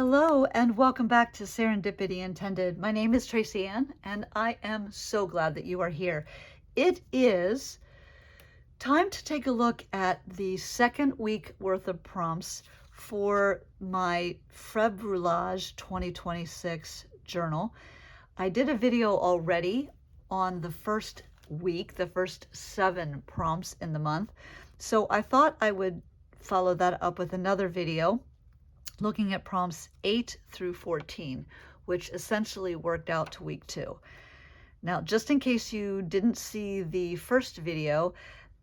Hello and welcome back to Serendipity Intended. My name is Tracy Ann and I am so glad that you are here. It is time to take a look at the second week worth of prompts for my Februllage 2026 journal. I did a video already on the first week, the first 7 prompts in the month. So I thought I would follow that up with another video looking at prompts 8 through 14, which essentially worked out to week 2. Now, just in case you didn't see the first video,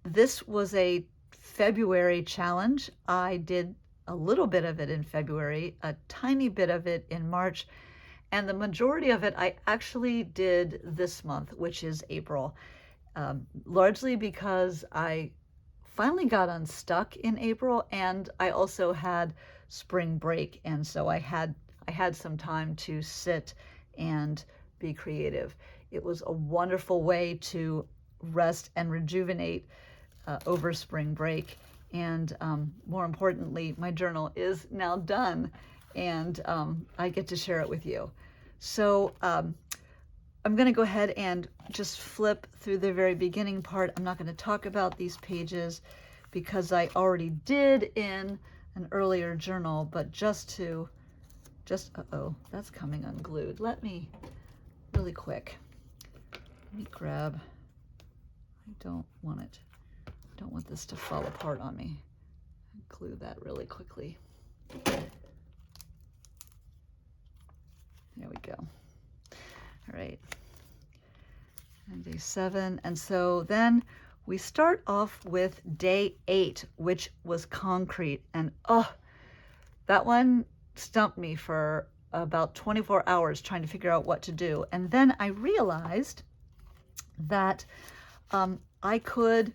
this was a February challenge. I did a little bit of it in February, a tiny bit of it in March, and the majority of it I actually did this month, which is April, largely because I finally got unstuck in April, and I also had spring break, and so I had some time to sit and be creative. It was a wonderful way to rest and rejuvenate over spring break, and more importantly, my journal is now done, and I get to share it with you. So I'm going to go ahead and just flip through the very beginning part. I'm not going to talk about these pages because I already did in an earlier journal, but uh-oh, that's coming unglued. Let me, really quick, let me grab, I don't want this to fall apart on me. Glue that really quickly. There we go. All right, and day 7, and so then we start off with day 8, which was concrete, and that one stumped me for about 24 hours trying to figure out what to do. And then I realized that I could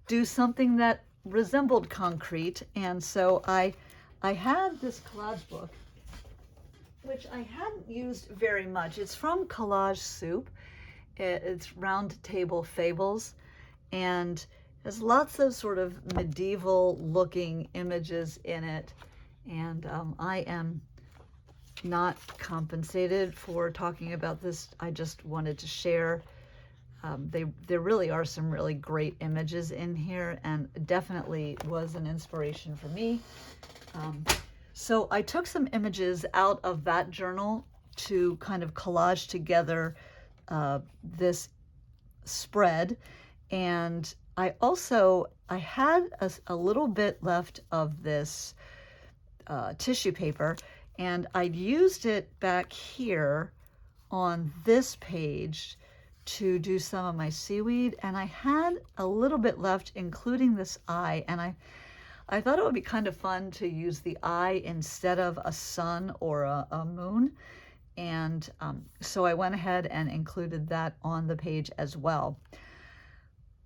do something that resembled concrete, and so I had this collage book, which I hadn't used very much. It's from Collage Soup. It's Round Table Fables, and there's lots of sort of medieval looking images in it, and I am not compensated for talking about this. I just wanted to share. There really are some really great images in here, and definitely was an inspiration for me. So I took some images out of that journal to kind of collage together this spread, and I had a little bit left of this tissue paper, and I'd used it back here on this page to do some of my seaweed, and I had a little bit left, including this eye, and I thought it would be kind of fun to use the eye instead of a sun or a moon, and so I went ahead and included that on the page as well.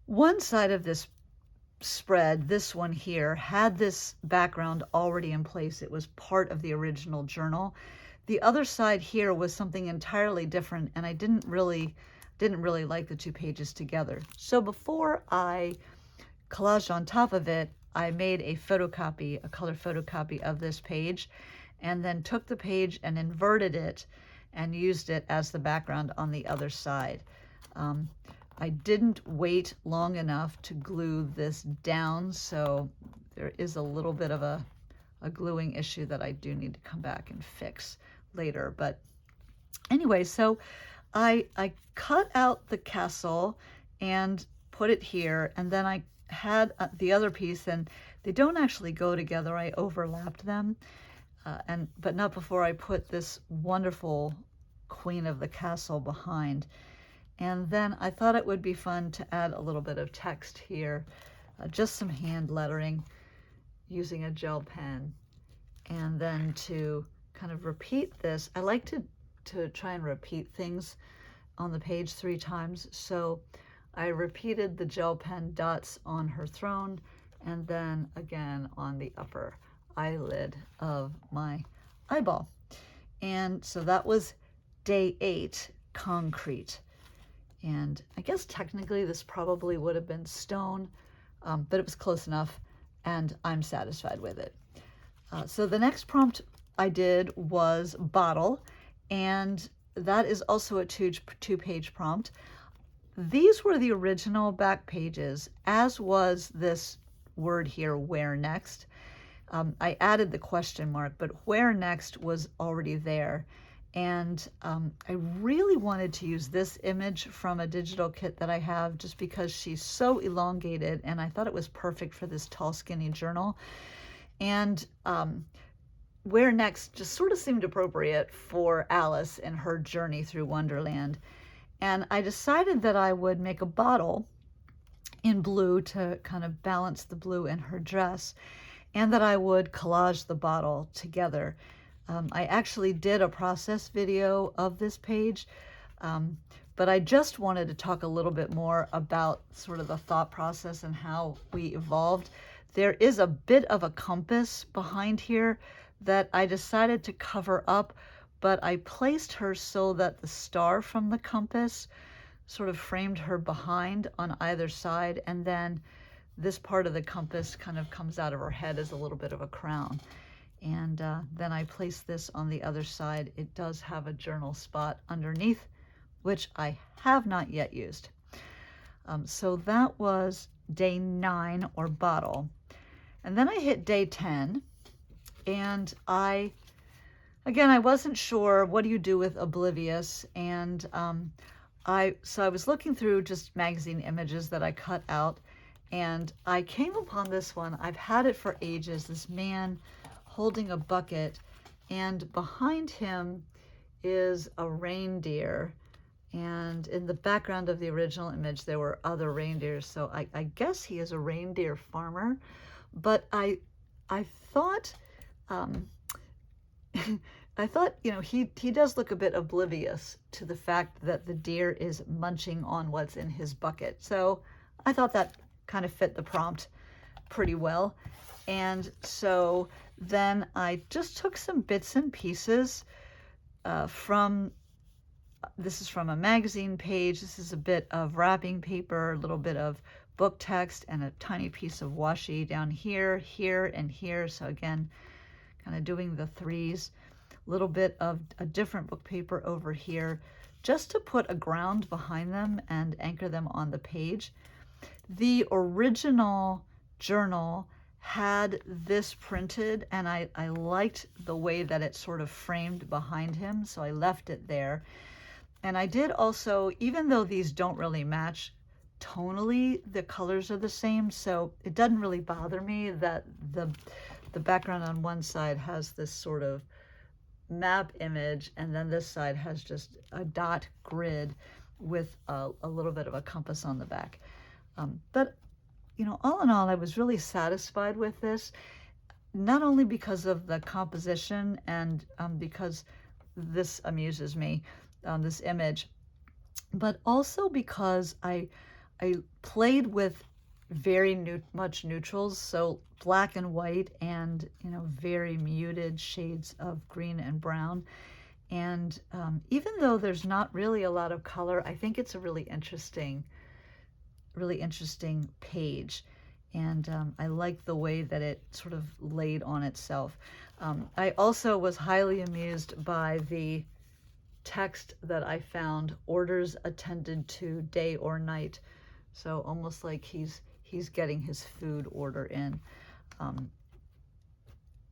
One side of this spread, this one here, had this background already in place. It was part of the original journal. The other side here was something entirely different, and I didn't really like the 2 pages together. So before I collaged on top of it, I made a photocopy, a color photocopy of this page, and then took the page and inverted it and used it as the background on the other side. I didn't wait long enough to glue this down, so there is a little bit of a gluing issue that I do need to come back and fix later. But anyway, so I cut out the castle and put it here, and then I had the other piece, and they don't actually go together. I overlapped them, but not before I put this wonderful Queen of the Castle behind. And then I thought it would be fun to add a little bit of text here, just some hand lettering using a gel pen, and then to kind of repeat this. I like to try and repeat things on the page 3 times, so I repeated the gel pen dots on her throne, and then again on the upper eyelid of my eyeball. And so that was day 8, concrete. And I guess technically this probably would have been stone, but it was close enough, and I'm satisfied with it. So the next prompt I did was bottle, and that is also a two-page prompt. These were the original back pages, as was this word here, where next. I added the question mark, but where next was already there. And I really wanted to use this image from a digital kit that I have just because she's so elongated, and I thought it was perfect for this tall, skinny journal. And where next just sort of seemed appropriate for Alice in her journey through Wonderland. And I decided that I would make a bottle in blue to kind of balance the blue in her dress, and that I would collage the bottle together. I actually did a process video of this page, but I just wanted to talk a little bit more about sort of the thought process and how we evolved. There is a bit of a compass behind here that I decided to cover up, but I placed her so that the star from the compass sort of framed her behind on either side, and then this part of the compass kind of comes out of her head as a little bit of a crown. And then I place this on the other side. It does have a journal spot underneath, which I have not yet used. So that was day 9, or bottle. And then I hit day 10, and I wasn't sure, what do you do with oblivious? And I was looking through just magazine images that I cut out, and I came upon this one. I've had it for ages, this man holding a bucket, and behind him is a reindeer. And in the background of the original image, there were other reindeers. So I guess he is a reindeer farmer. But I thought, he does look a bit oblivious to the fact that the deer is munching on what's in his bucket. So I thought that kind of fit the prompt pretty well. And so then I just took some bits and pieces this is from a magazine page. This is a bit of wrapping paper, a little bit of book text, and a tiny piece of washi down here, here, and here. So again, kind of doing the threes. A little bit of a different book paper over here, just to put a ground behind them and anchor them on the page. The original journal had this printed, and I liked the way that it sort of framed behind him, so I left it there. And I did also, even though these don't really match tonally, the colors are the same, so it doesn't really bother me that the background on one side has this sort of map image, and then this side has just a dot grid with a little bit of a compass on the back. But all in all, I was really satisfied with this, not only because of the composition and because this amuses me, this image, but also because I played with very much neutrals, so black and white, and very muted shades of green and brown. And even though there's not really a lot of color, I think it's a really interesting page, and I like the way that it sort of laid on itself. I also was highly amused by the text that I found, orders attended to day or night. So almost like he's getting his food order in.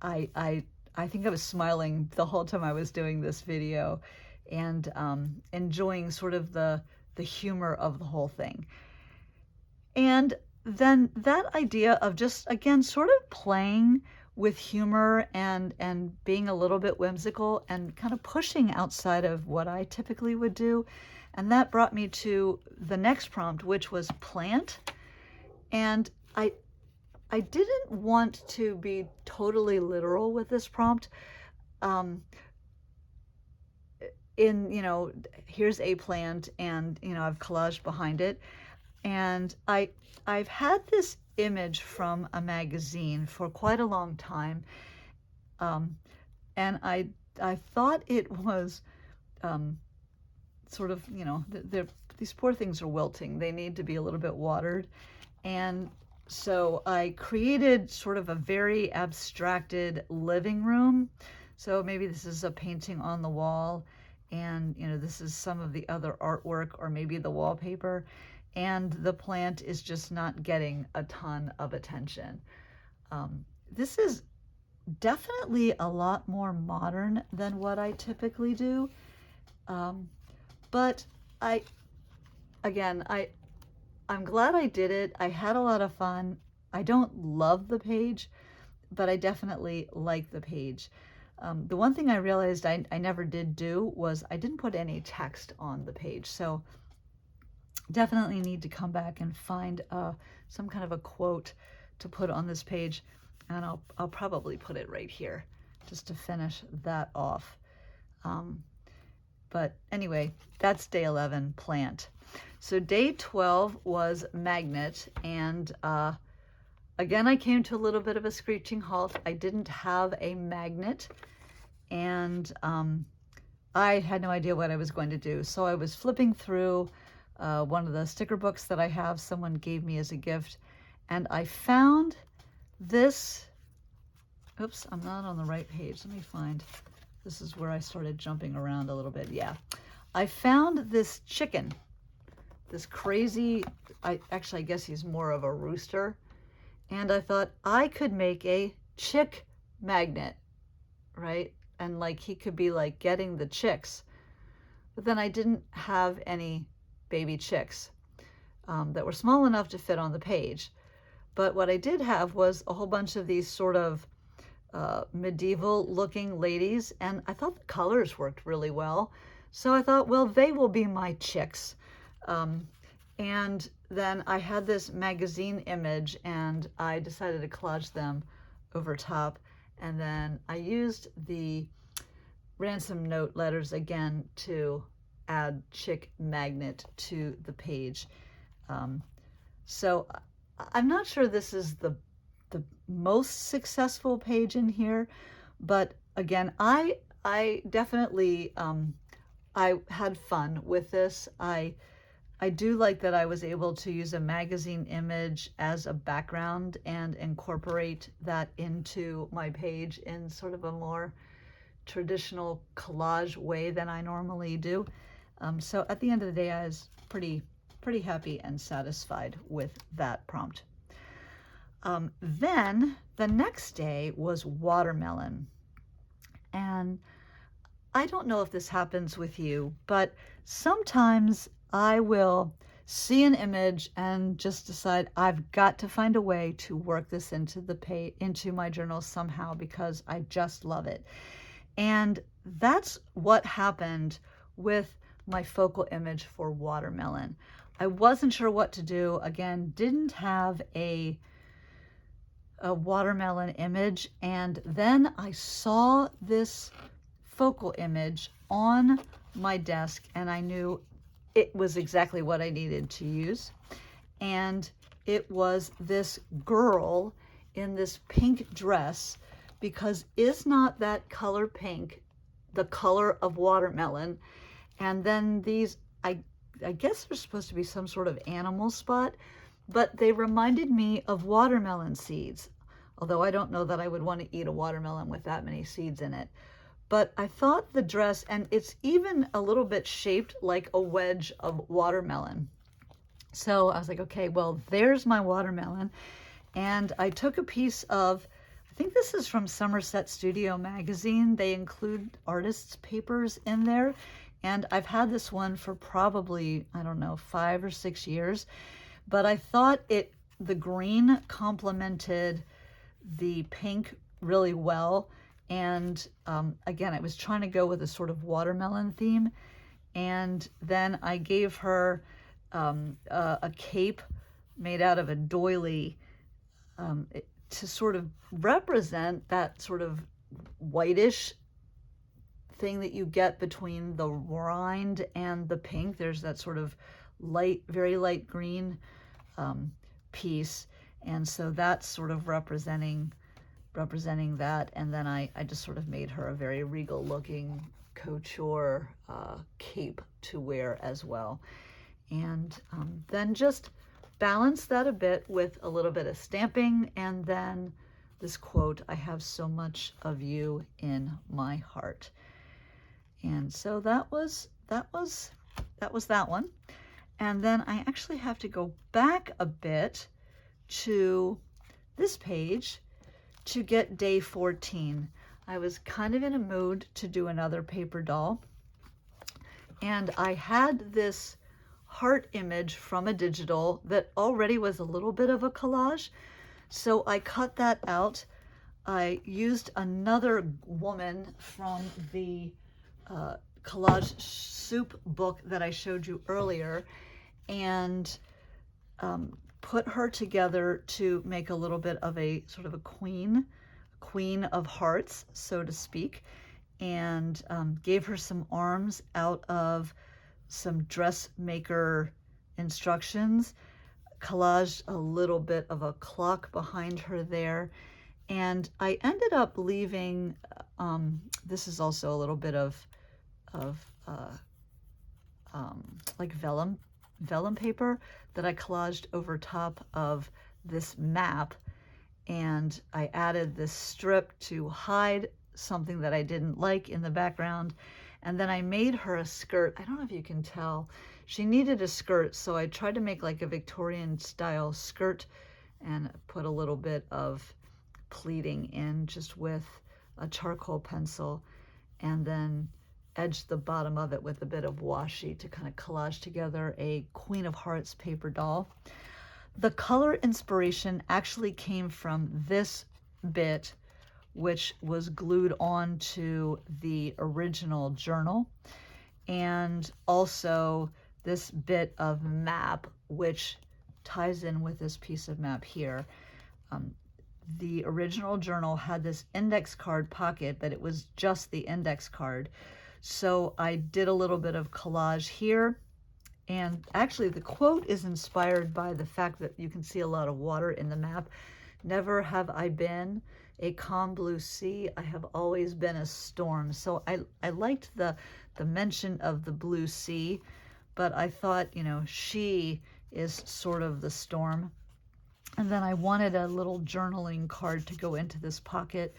I think I was smiling the whole time I was doing this video, and enjoying sort of the humor of the whole thing. And then that idea of just, again, sort of playing with humor and being a little bit whimsical and kind of pushing outside of what I typically would do. And that brought me to the next prompt, which was plant. And I didn't want to be totally literal with this prompt. Here's a plant, and I've collaged behind it. And I've had this image from a magazine for quite a long time, and I thought it was sort of, these poor things are wilting. They need to be a little bit watered. And so I created sort of a very abstracted living room So maybe this is a painting on the wall, and this is some of the other artwork, or maybe the wallpaper, and the plant is just not getting a ton of attention. This is definitely a lot more modern than what I typically do. But I'm glad I did it. I had a lot of fun. I don't love the page, but I definitely like the page. The one thing I realized I never did do was I didn't put any text on the page. So definitely need to come back and find some kind of a quote to put on this page. And I'll probably put it right here just to finish that off. But anyway, that's day 11, plant. So day 12 was magnet, and again, I came to a little bit of a screeching halt. I didn't have a magnet, and I had no idea what I was going to do. So I was flipping through one of the sticker books that I have, someone gave me as a gift, and I found this. Oops, I'm not on the right page. Let me find. This is where I started jumping around a little bit. Yeah, I found this chicken, this crazy, I guess he's more of a rooster. And I thought I could make a chick magnet, right? And like he could be like getting the chicks. But then I didn't have any baby chicks that were small enough to fit on the page. But what I did have was a whole bunch of these sort of medieval looking ladies, and I thought the colors worked really well. So I thought, well, they will be my chicks. And then I had this magazine image, and I decided to collage them over top. And then I used the ransom note letters again to add chick magnet to the page. So I'm not sure this is the most successful page in here, but again, I definitely I had fun with this. I do like that I was able to use a magazine image as a background and incorporate that into my page in sort of a more traditional collage way than I normally do. So at the end of the day, I was pretty happy and satisfied with that prompt. Then the next day was watermelon. And I don't know if this happens with you, but sometimes I will see an image and just decide I've got to find a way to work this into my journal somehow because I just love it. And that's what happened with my focal image for watermelon. I wasn't sure what to do. Again, didn't have a watermelon image, and then I saw this focal image on my desk, and I knew it was exactly what I needed to use. And it was this girl in this pink dress, because is not that color pink the color of watermelon? And then these, I guess they're supposed to be some sort of animal spot, but they reminded me of watermelon seeds, although I don't know that I would want to eat a watermelon with that many seeds in it. But I thought the dress, and it's even a little bit shaped like a wedge of watermelon. So I was like, okay, well, there's my watermelon. And I took a piece of, I think this is from Somerset Studio magazine. They include artists' papers in there. And I've had this one for probably, I don't know, 5 or 6 years. But I thought the green complemented the pink really well. And again, I was trying to go with a sort of watermelon theme. And then I gave her a cape made out of a doily to sort of represent that sort of whitish thing that you get between the rind and the pink. There's that sort of light, very light green piece. And so that's sort of representing that. And then I just sort of made her a very regal looking couture cape to wear as well. And then just balance that a bit with a little bit of stamping, and then this quote, "I have so much of you in my heart." And so that was that one. And then I actually have to go back a bit to this page to get day 14. I was kind of in a mood to do another paper doll, and I had this heart image from a digital that already was a little bit of a collage, so I cut that out. I used another woman from the collage soup book that I showed you earlier, and put her together to make a little bit of a sort of a queen of hearts, so to speak, and gave her some arms out of some dressmaker instructions, collaged a little bit of a clock behind her there, and I ended up leaving, this is also a little bit of like vellum paper that I collaged over top of this map, and I added this strip to hide something that I didn't like in the background, and then I made her a skirt. I don't know if you can tell. She needed a skirt, so I tried to make like a Victorian style skirt and put a little bit of pleating in just with a charcoal pencil, and then edged the bottom of it with a bit of washi to kind of collage together a Queen of Hearts paper doll. The color inspiration actually came from this bit, which was glued onto the original journal, and also this bit of map, which ties in with this piece of map here. The original journal had this index card pocket, but it was just the index card. So I did a little bit of collage here, and actually the quote is inspired by the fact that you can see a lot of water in the map. "Never have I been a calm blue sea, I have always been a storm." So I liked the mention of the blue sea, but I thought, you know, she is sort of the storm. And then I wanted a little journaling card to go into this pocket.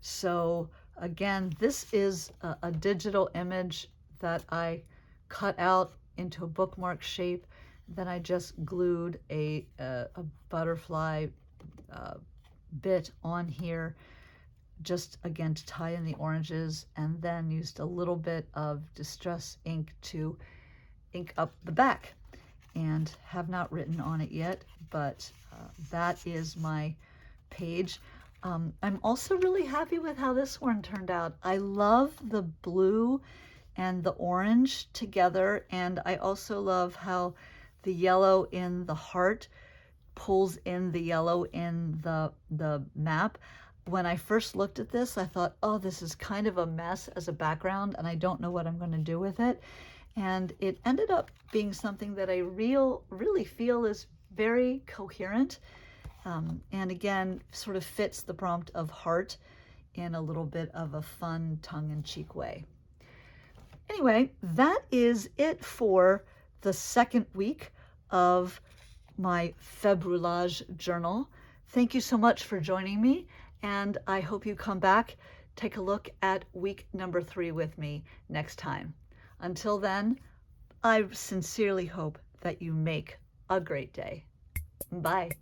So again, this is a digital image that I cut out into a bookmark shape. Then I just glued a butterfly bit on here, just again to tie in the oranges, and then used a little bit of distress ink to ink up the back, and have not written on it yet, but that is my page. I'm also really happy with how this one turned out. I love the blue and the orange together, and I also love how the yellow in the heart pulls in the yellow in the map. When I first looked at this, I thought, oh, this is kind of a mess as a background, and I don't know what I'm going to do with it. And it ended up being something that I really feel is very coherent, and again, sort of fits the prompt of heart in a little bit of a fun, tongue-in-cheek way. Anyway, that is it for the second week of my Februllage journal. Thank you so much for joining me, and I hope you come back, take a look at week number 3 with me next time. Until then, I sincerely hope that you make a great day. Bye.